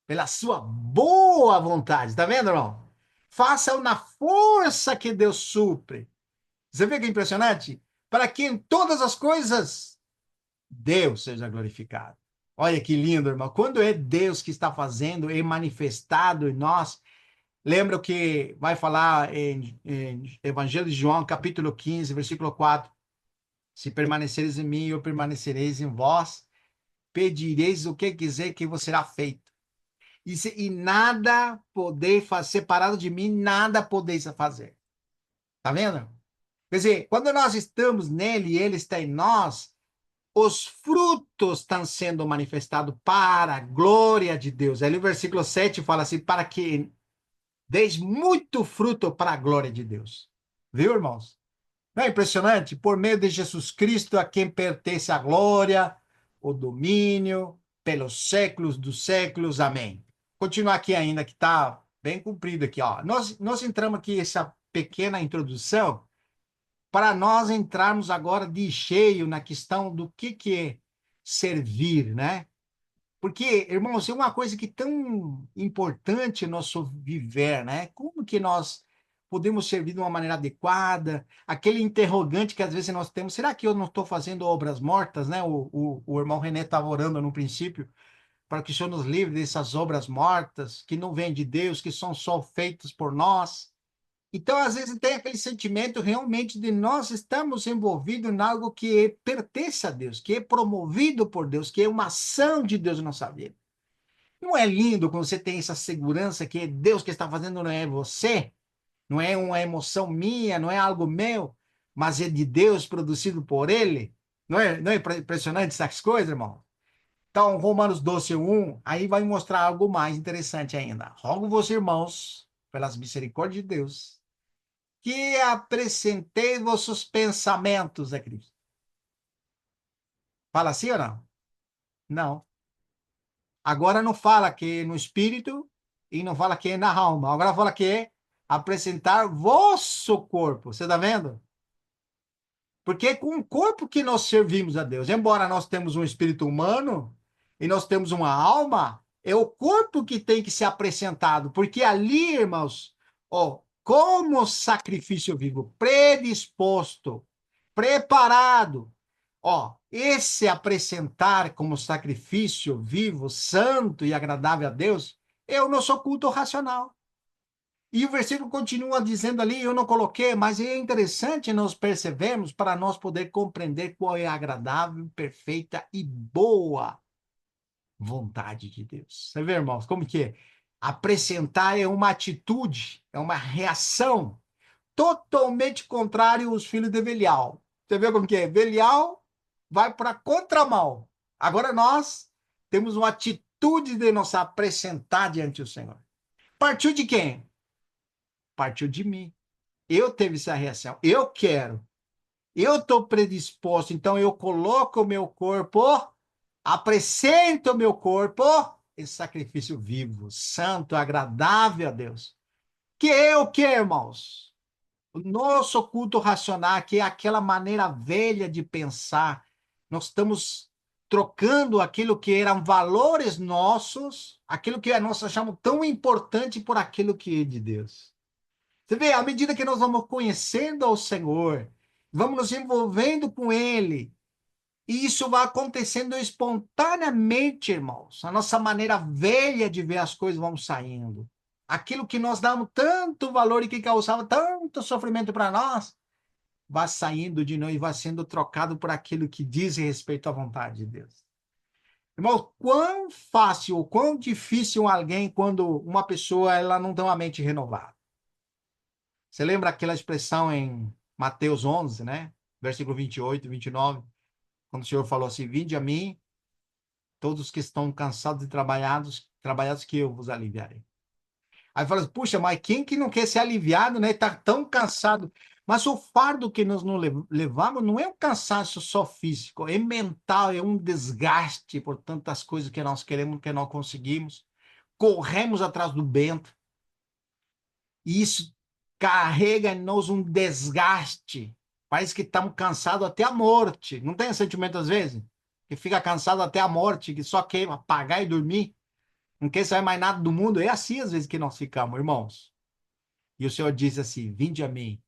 pela sua boa vontade. Tá vendo, irmão? Faça-o na força que Deus supre. Você vê que é impressionante? Para que em todas as coisas Deus seja glorificado. Olha que lindo, irmão. Quando é Deus que está fazendo, é manifestado em nós. Lembra o que vai falar em Evangelho de João, capítulo 15, versículo 4. Se permanecereis em mim, eu permanecereis em vós. Pedireis o que quiser que vos será feito. E nada podeis fazer, separado de mim, nada podeis fazer. Tá vendo? Quer dizer, quando nós estamos nele e ele está em nós, os frutos estão sendo manifestados para a glória de Deus. Aí o versículo 7 fala assim, para que deis muito fruto para a glória de Deus. Viu, irmãos? Não é impressionante? Por meio de Jesus Cristo, a quem pertence a glória, o domínio, pelos séculos dos séculos. Amém. Continuar aqui ainda, que está bem comprido aqui. Ó. Nós entramos aqui, essa pequena introdução, para nós entrarmos agora de cheio na questão do que é servir, né? Porque, irmãos, é uma coisa que é tão importante no nosso viver, né? Como que nós podemos servir de uma maneira adequada? Aquele interrogante que às vezes nós temos, será que eu não estou fazendo obras mortas, né? O irmão René estava orando no princípio para que o Senhor nos livre dessas obras mortas, que não vêm de Deus, que são só feitas por nós. Então, às vezes, tem aquele sentimento realmente de nós estamos envolvidos em algo que pertence a Deus, que é promovido por Deus, que é uma ação de Deus na nossa vida. Não é lindo quando você tem essa segurança que é Deus que está fazendo, não é você, não é uma emoção minha, não é algo meu, mas é de Deus, produzido por Ele, Não é impressionante essas coisas, irmão? Então, Romanos 12:1, aí vai mostrar algo mais interessante ainda. Rogo vos, irmãos, pelas misericórdias de Deus, que apresentei vossos pensamentos a Cristo. Fala assim ou não? Não. Agora não fala que é no espírito e não fala que é na alma. Agora fala que é apresentar vosso corpo. Você está vendo? Porque é com o corpo que nós servimos a Deus. Embora nós temos um espírito humano e nós temos uma alma, é o corpo que tem que ser apresentado. Porque ali, irmãos, ó, como sacrifício vivo, predisposto, preparado. Ó, esse apresentar como sacrifício vivo, santo e agradável a Deus é o nosso culto racional. E o versículo continua dizendo ali, eu não coloquei, mas é interessante nós percebermos para nós poder compreender qual é a agradável, perfeita e boa vontade de Deus. Você vê, irmãos, como que é? Apresentar é uma atitude, é uma reação totalmente contrária aos filhos de Belial. Você vê como que é? Belial vai para contramão. Agora nós temos uma atitude de nos apresentar diante do Senhor. Partiu de quem? Partiu de mim. Eu teve essa reação. Eu quero. Eu estou predisposto. Então eu coloco o meu corpo, apresento o meu corpo em sacrifício vivo, santo, agradável a Deus. Que é o que, irmãos? O nosso culto racional, que é aquela maneira velha de pensar. Nós estamos trocando aquilo que eram valores nossos, aquilo que nós achamos tão importante por aquilo que é de Deus. Você vê, à medida que nós vamos conhecendo ao Senhor, vamos nos envolvendo com Ele, e isso vai acontecendo espontaneamente, irmãos. A nossa maneira velha de ver as coisas vão saindo. Aquilo que nós damos tanto valor e que causava tanto sofrimento para nós, vai saindo de nós e vai sendo trocado por aquilo que diz respeito à vontade de Deus. Irmão, quão fácil, quão difícil alguém quando uma pessoa ela não tem uma mente renovada. Você lembra aquela expressão em Mateus 11, né? Versículo 28 e 29, quando o Senhor falou assim: Vinde a mim, todos que estão cansados e trabalhados que eu vos aliviarei. Aí fala assim, puxa, mas quem que não quer ser aliviado, né? Está tão cansado. Mas o fardo que nós não levamos não é um cansaço só físico, é mental, é um desgaste por tantas coisas que nós queremos, que não conseguimos. Corremos atrás do vento. E isso carrega em nós um desgaste. Parece que estamos cansados até a morte. Não tem esse sentimento às vezes? Que fica cansado até a morte, que só quer apagar e dormir. Não quer saber mais nada do mundo. É assim às vezes que nós ficamos, irmãos. E o Senhor diz assim: Vinde a mim,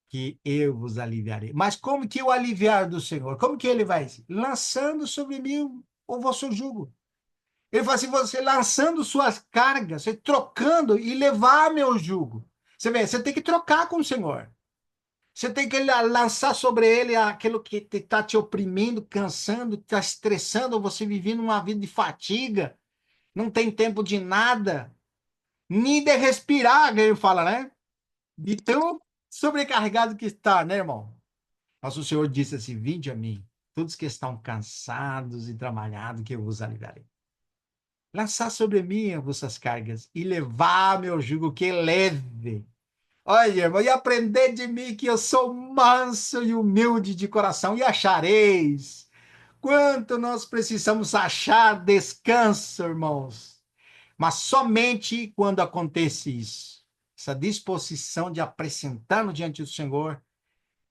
que eu vos aliviarei. Mas como que o aliviar do Senhor? Como que ele vai? Lançando sobre mim o vosso jugo. Ele fala assim: você lançando suas cargas, você trocando e levar meu jugo. Você vê, você tem que trocar com o Senhor. Você tem que lançar sobre ele aquilo que está te oprimindo, cansando, está estressando, você vivendo uma vida de fatiga, não tem tempo de nada, nem de respirar, que ele fala, né? De tão sobrecarregado que está, né, irmão? Mas o Senhor disse assim: Vinde a mim, todos que estão cansados e trabalhados, que eu vos aliviarei. Lançar sobre mim as vossas cargas e levar meu jugo que é leve. Olha, irmão, e aprender de mim que eu sou manso e humilde de coração, e achareis. Quanto nós precisamos achar descanso, irmãos. Mas somente quando acontece isso, essa disposição de apresentar-nos diante do Senhor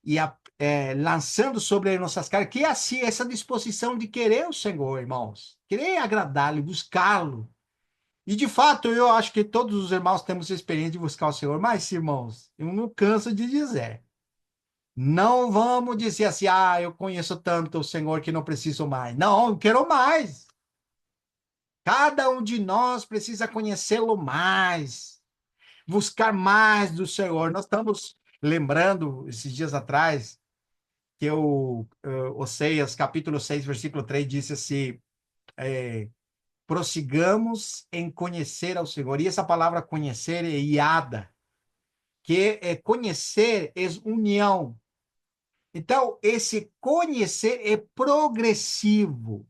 e lançando sobre nossas cargas, que é assim, essa disposição de querer o Senhor, irmãos, querer agradá-lo, buscá-lo. E de fato, eu acho que todos os irmãos temos experiência de buscar o Senhor, mas, irmãos, eu não canso de dizer. Não vamos dizer assim, eu conheço tanto o Senhor que não preciso mais. Não, eu quero mais. Cada um de nós precisa conhecê-lo mais, buscar mais do Senhor. Nós estamos lembrando, esses dias atrás, que Oséias, capítulo 6, versículo 3, disse assim, prossigamos em conhecer ao Senhor. E essa palavra conhecer é iada, que é conhecer é união. Então, esse conhecer é progressivo.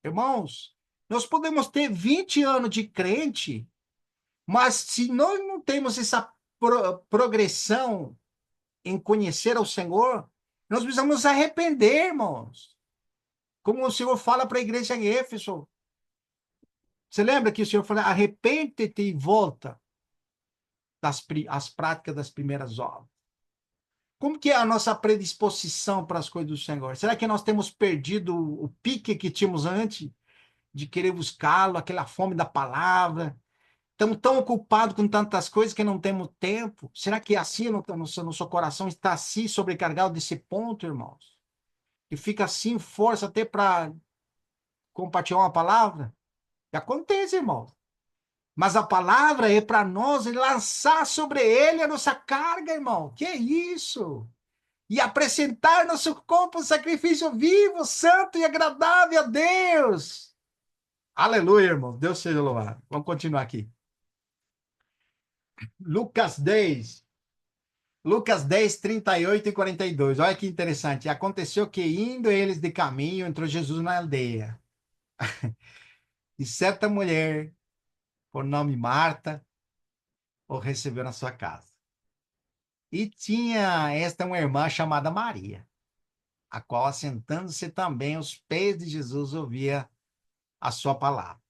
Irmãos, nós podemos ter 20 anos de crente, mas se nós não temos essa progressão em conhecer ao Senhor, nós precisamos nos arrepender, irmãos. Como o Senhor fala para a igreja em Éfeso. Você lembra que o Senhor fala, arrepende-te e volta às práticas das primeiras obras. Como que é a nossa predisposição para as coisas do Senhor? Será que nós temos perdido o pique que tínhamos antes de querer buscá-lo, aquela fome da palavra? Estamos tão ocupados com tantas coisas que não temos tempo. Será que assim no seu coração está assim sobrecarregado desse ponto, irmãos? E fica assim, força até para compartilhar uma palavra? E acontece, irmãos. Mas a palavra é para nós lançar sobre ele a nossa carga, irmão. Que é isso? E apresentar nosso corpo um sacrifício vivo, santo e agradável a Deus. Aleluia, irmão. Deus seja louvado. Vamos continuar aqui. Lucas 10. Lucas 10, 38 e 42. Olha que interessante. Aconteceu que, indo eles de caminho, entrou Jesus na aldeia. E certa mulher, por nome Marta, o recebeu na sua casa. E tinha esta uma irmã chamada Maria, a qual, assentando-se também aos pés de Jesus, ouvia a sua palavra.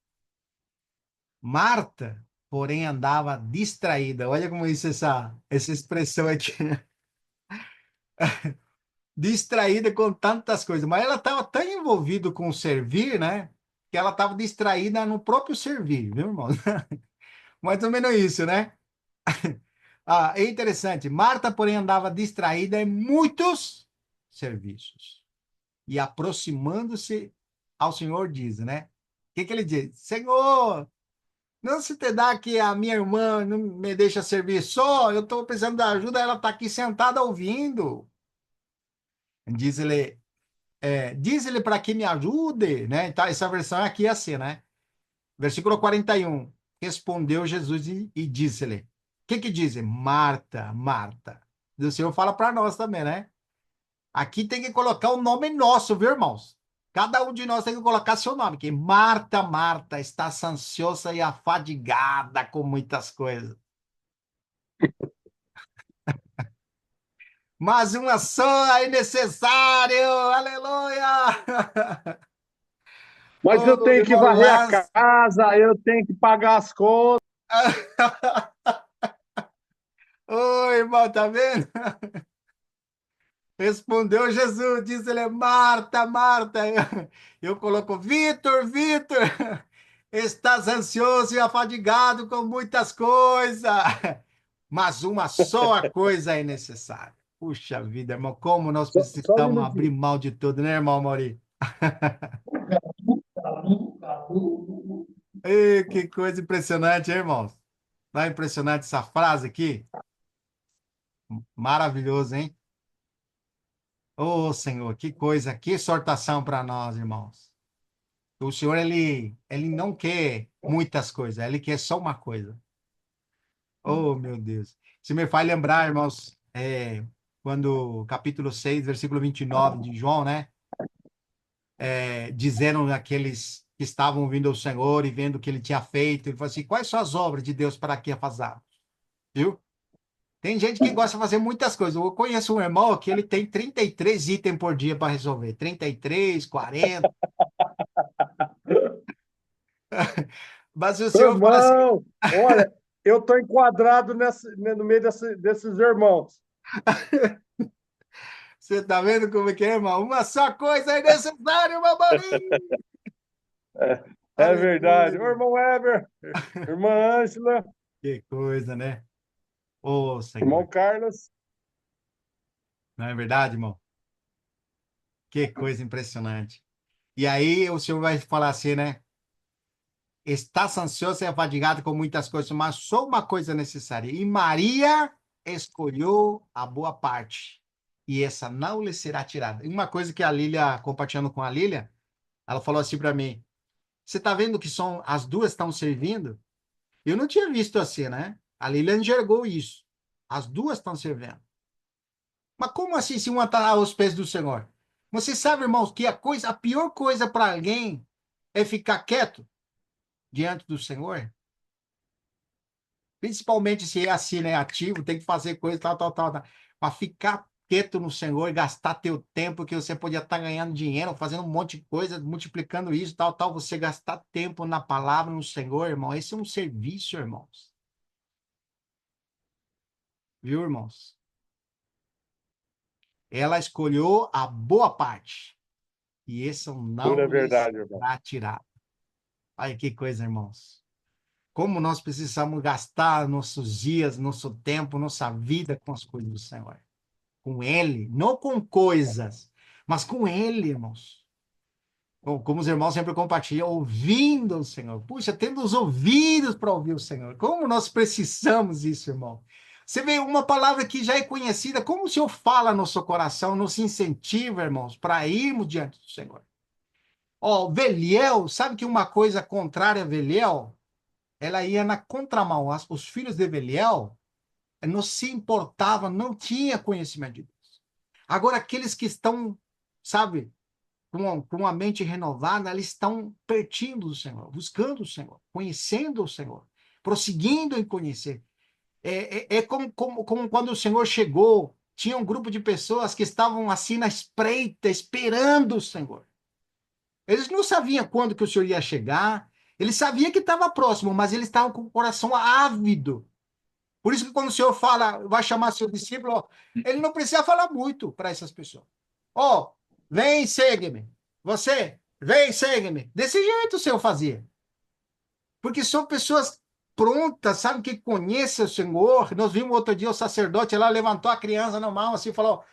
Marta, porém, andava distraída. Olha como isso, essa expressão aqui. Distraída com tantas coisas. Mas ela estava tão envolvida com o servir, né? Que ela estava distraída no próprio servir, viu, irmão? Mais ou menos isso, né? Ah, é interessante. Marta, porém, andava distraída em muitos serviços. E aproximando-se ao Senhor, diz, né? O que ele diz? Senhor, não se te dá que a minha irmã não me deixa servir só, eu estou precisando de ajuda, ela está aqui sentada ouvindo. Diz ele para que me ajude, né? Então, essa versão aqui é assim, né? Versículo 41. Respondeu Jesus e disse-lhe. O que diz? Marta, Marta. O Senhor fala para nós também, né? Aqui tem que colocar o nome nosso, viu, irmãos? Cada um de nós tem que colocar seu nome, que Marta, Marta, está ansiosa e afadigada com muitas coisas. Mas uma só é necessário, aleluia! Mas eu Oh, tenho que irmão varrer a Lázaro. casa, eu tenho que pagar as contas. Ô, irmão, tá vendo? Respondeu Jesus, disse ele, Marta, Marta. Eu coloco, Vitor, Vitor, estás ansioso e afadigado com muitas coisas, mas uma só coisa é necessária. Puxa vida, irmão, como nós Só um precisamos abrir minutinho. mão de tudo, né, irmão Mauri? Ei, que coisa impressionante, hein, irmãos? Não é impressionante essa frase aqui? Maravilhoso, hein? Ô, Senhor, que coisa, que exortação para nós, irmãos. O Senhor, ele não quer muitas coisas, ele quer só uma coisa. Oh, meu Deus. Isso me faz lembrar, irmãos, quando capítulo 6, versículo 29 de João, né? Dizendo aqueles que estavam vindo ao Senhor e vendo o que ele tinha feito, ele falou assim, quais são as obras de Deus para que afazar? Viu? Tem gente que gosta de fazer muitas coisas. Eu conheço um irmão que ele tem 33 itens por dia para resolver. 33, 40. Mas o Senhor fala assim, Irmão, olha, eu estou enquadrado no meio desses irmãos. você tá vendo como é que é, irmão? Uma só coisa é necessária, meu Maurinho. É verdade. Ô, Aleluia. irmão Weber, irmã Ângela, Que coisa, né? Ô, irmão Senhor. Carlos. Não é verdade, irmão? Que coisa impressionante. E aí o Senhor vai falar assim, né? Estás ansioso e afadigado com muitas coisas, mas só uma coisa necessária. E Maria escolheu a boa parte. E essa não lhe será tirada. E uma coisa que a Lília, compartilhando com a Lília, ela falou assim para mim: você tá vendo que são as duas estão servindo? Eu não tinha visto assim, né? A Lília enxergou isso. As duas estão servindo. Mas como assim se uma está aos pés do Senhor? Você sabe, irmãos, que a pior coisa para alguém é ficar quieto diante do Senhor? Principalmente se é assim, né? Ativo, tem que fazer coisa, tal, tal, tal, tal. Mas ficar quieto no Senhor, gastar teu tempo, que você podia estar ganhando dinheiro, fazendo um monte de coisa, multiplicando isso, tal, tal. Você gastar tempo na palavra, no Senhor, irmão. Esse é um serviço, irmãos. Viu, irmãos? Ela escolheu a boa parte. E esse Pura não lhes verdade, irmão. será tirado. Olha que coisa, irmãos. Como nós precisamos gastar nossos dias, nosso tempo, nossa vida com as coisas do Senhor. Com Ele, não com coisas, mas com Ele, irmãos. Como os irmãos sempre compartilham, ouvindo o Senhor. Puxa, tendo os ouvidos para ouvir o Senhor. Como nós precisamos disso, irmão. Você vê uma palavra que já é conhecida, como o Senhor fala no seu coração, nos incentiva, irmãos, para irmos diante do Senhor. Ó, Beliel, sabe que uma coisa contrária a Beliel, ela ia na contramão. Os filhos de Beliel não se importavam, não tinha conhecimento de Deus. Agora, aqueles que estão, sabe, com a mente renovada, eles estão pertinho do Senhor, buscando o Senhor, conhecendo o Senhor, prosseguindo em conhecer. É como quando o Senhor chegou, tinha um grupo de pessoas que estavam assim na espreita, esperando o Senhor. Eles não sabiam quando que o Senhor ia chegar, eles sabiam que estava próximo, mas eles estavam com o coração ávido. Por isso que quando o Senhor fala, vai chamar seu discípulo, ó, ele não precisa falar muito para essas pessoas. Ó, vem, segue-me. Você, vem, segue-me. Desse jeito o Senhor fazia. Porque são pessoas prontas, sabe, que conhecem o Senhor. Nós vimos outro dia o sacerdote lá levantou a criança na mão assim e falou: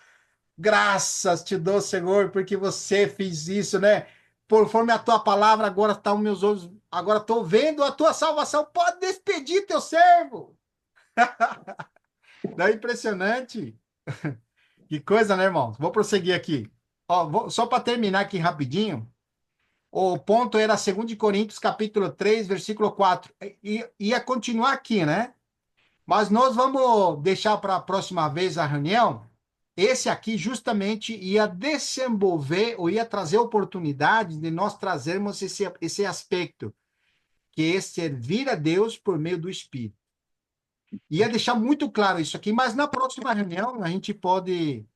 graças te dou, Senhor, porque você fez isso, né? Conforme a tua palavra, agora estão meus olhos, agora estou vendo a tua salvação. Pode despedir teu servo. Não é impressionante. Que coisa, né, irmão? Vou prosseguir aqui. Ó, só para terminar aqui rapidinho, o ponto era 2 Coríntios, capítulo 3, versículo 4. Ia continuar aqui, né? Mas nós vamos deixar para a próxima vez a reunião. Esse aqui justamente ia desenvolver ou ia trazer oportunidades de nós trazermos esse aspecto, que é servir a Deus por meio do Espírito. Ia deixar muito claro isso aqui, mas na próxima reunião a gente pode,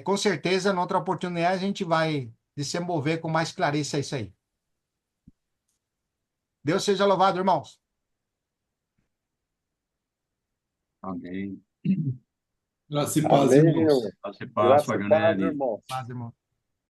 com certeza, em outra oportunidade, a gente vai desenvolver com mais clareza isso aí. Deus seja louvado, irmãos. Amém. Graça e paz, Amém, irmãos. irmão. Graça e paz, Graça e paz, Faganelli. irmão. Paz, irmão.